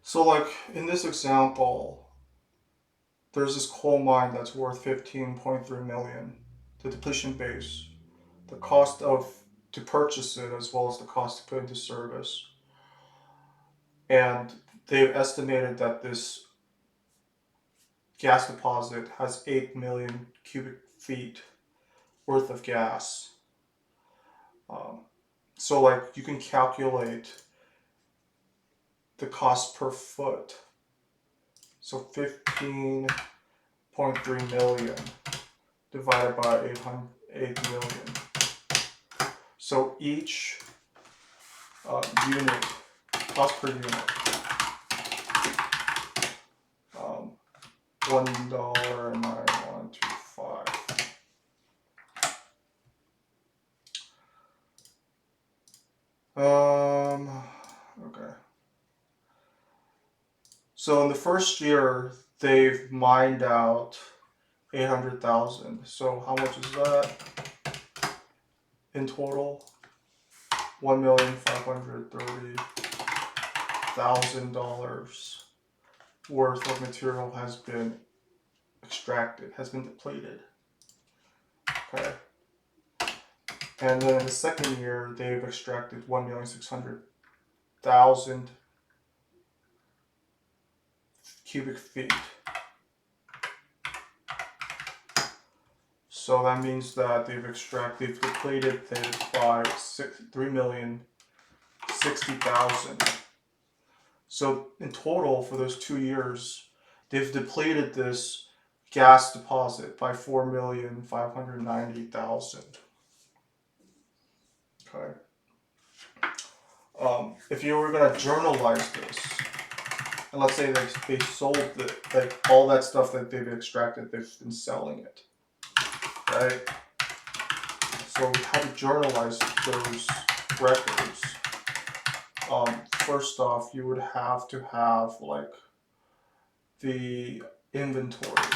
So like in this example, there's this coal mine that's worth 15.3 million. The depletion base, the cost of to purchase it as well as the cost to put into service. And they've estimated that this gas deposit has 8 million cubic feet worth of gas. Um, so like you can calculate the cost per foot. So 15.3 million divided by 8 million. So each unit, cost per unit, $1 and 125. Okay. So in the first year, they've mined out 800,000. So how much is that in total? $1,530,000 worth of material has been extracted, has been depleted. Okay. And then in the second year, they've extracted 1,600,000 cubic feet. So that means that they've depleted it by 3,060,000. So in total, for those 2 years, they've depleted this gas deposit by 4,590,000. Okay. If you were gonna journalize this, and let's say they sold all that stuff that they've extracted, they've been selling it, right? So how to journalize those records? First off, you would have to have like the inventory.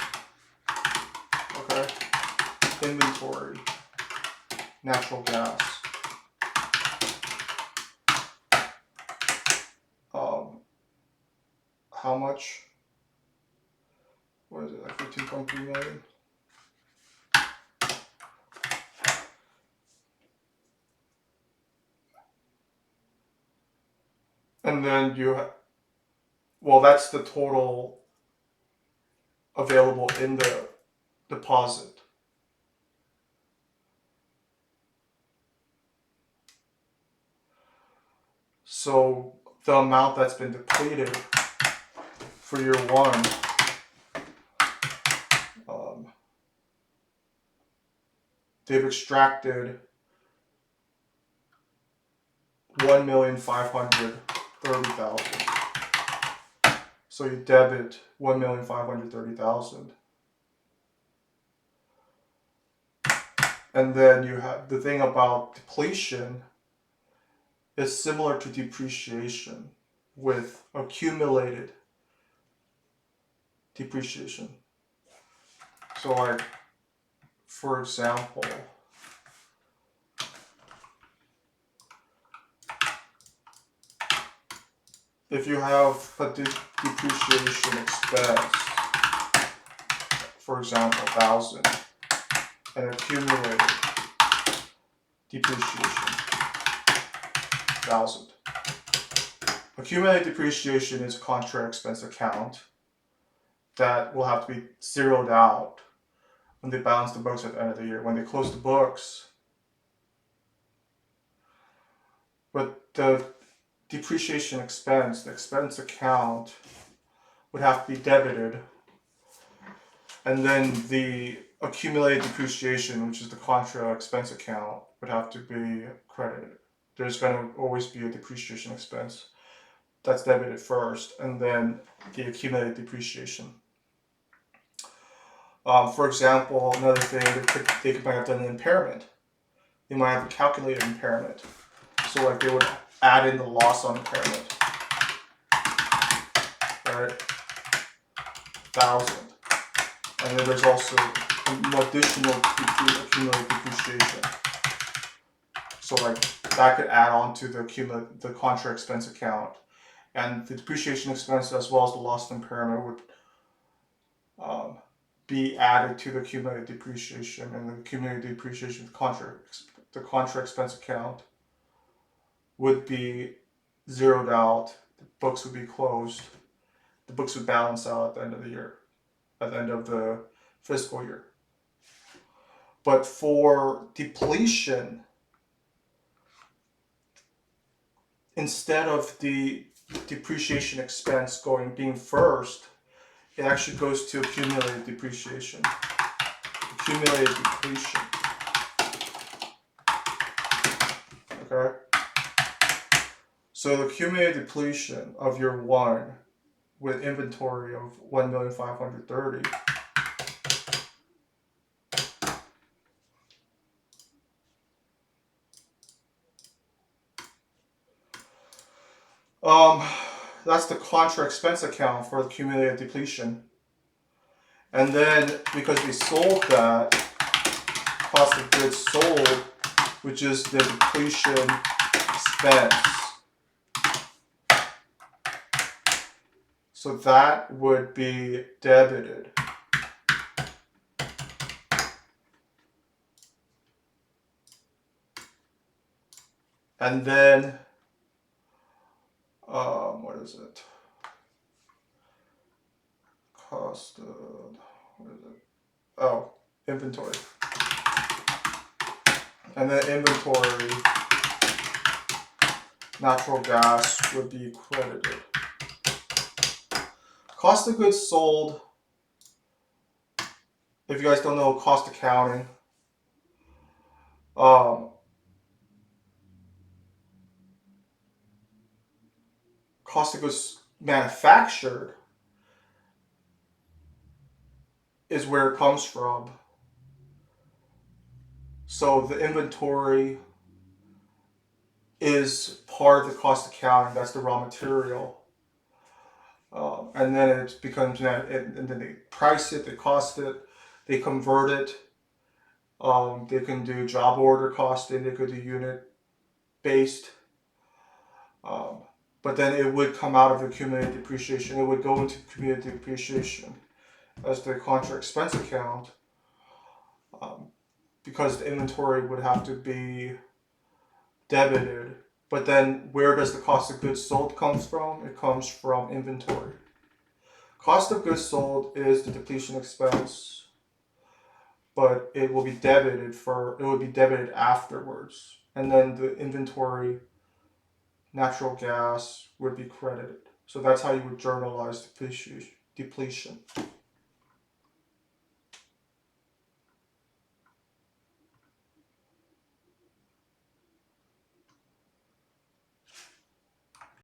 Okay, inventory, natural gas. How much? What is it? Like 15.3 million. And then well, that's the total available in the deposit. So the amount that's been depleted for year one, they've extracted 1,530,000. So you debit 1,530,000. And then you have the thing about depletion is similar to depreciation with accumulated depreciation. So like, for example, if you have a depreciation expense, for example, 1,000, and accumulated depreciation, 1,000. Accumulated depreciation is a contra expense account that will have to be zeroed out when they balance the books at the end of the year, when they close the books. But the depreciation expense, the expense account, would have to be debited, and then the accumulated depreciation, which is the contra expense account, would have to be credited. There's going to always be a depreciation expense that's debited first, and then the accumulated depreciation. For example, another thing, they might have done an impairment. They might have a calculated impairment. So like they would add in the loss on impairment, right? 1,000. And then there's also additional accumulated depreciation. So like that could add on to the contra expense account. and the depreciation expense as well as the loss and impairment would be added to the accumulated depreciation, and the accumulated depreciation, the contra expense account would be zeroed out. The books would be closed. The books would balance out at the end of the year, at the end of the fiscal year. But for depletion, instead of the depreciation expense being first, it actually goes to accumulated depreciation. Accumulated depletion. Okay? So the accumulated depletion of year one with inventory of 1,530,000 that's the contra expense account for the accumulated depletion. And then because we sold that, cost of goods sold, which is the depletion expense. So that would be debited. And then, what is it? Cost of, what is it? Oh, inventory. And then inventory, natural gas would be credited. Cost of goods sold, if you guys don't know cost accounting, cost of goods manufactured is where it comes from. So the inventory is part of the cost accounting. That's the raw material. And then it becomes, and then they price it, they cost it, they convert it. They can do job order costing, they could do unit based. But then it would come out of accumulated depreciation. It would go into accumulated depreciation as the contra expense account, because the inventory would have to be debited. But then where does the cost of goods sold comes from? It comes from inventory. Cost of goods sold is the depletion expense, but it will be debited afterwards. And then the inventory, natural gas would be credited. So that's how you would journalize depletion.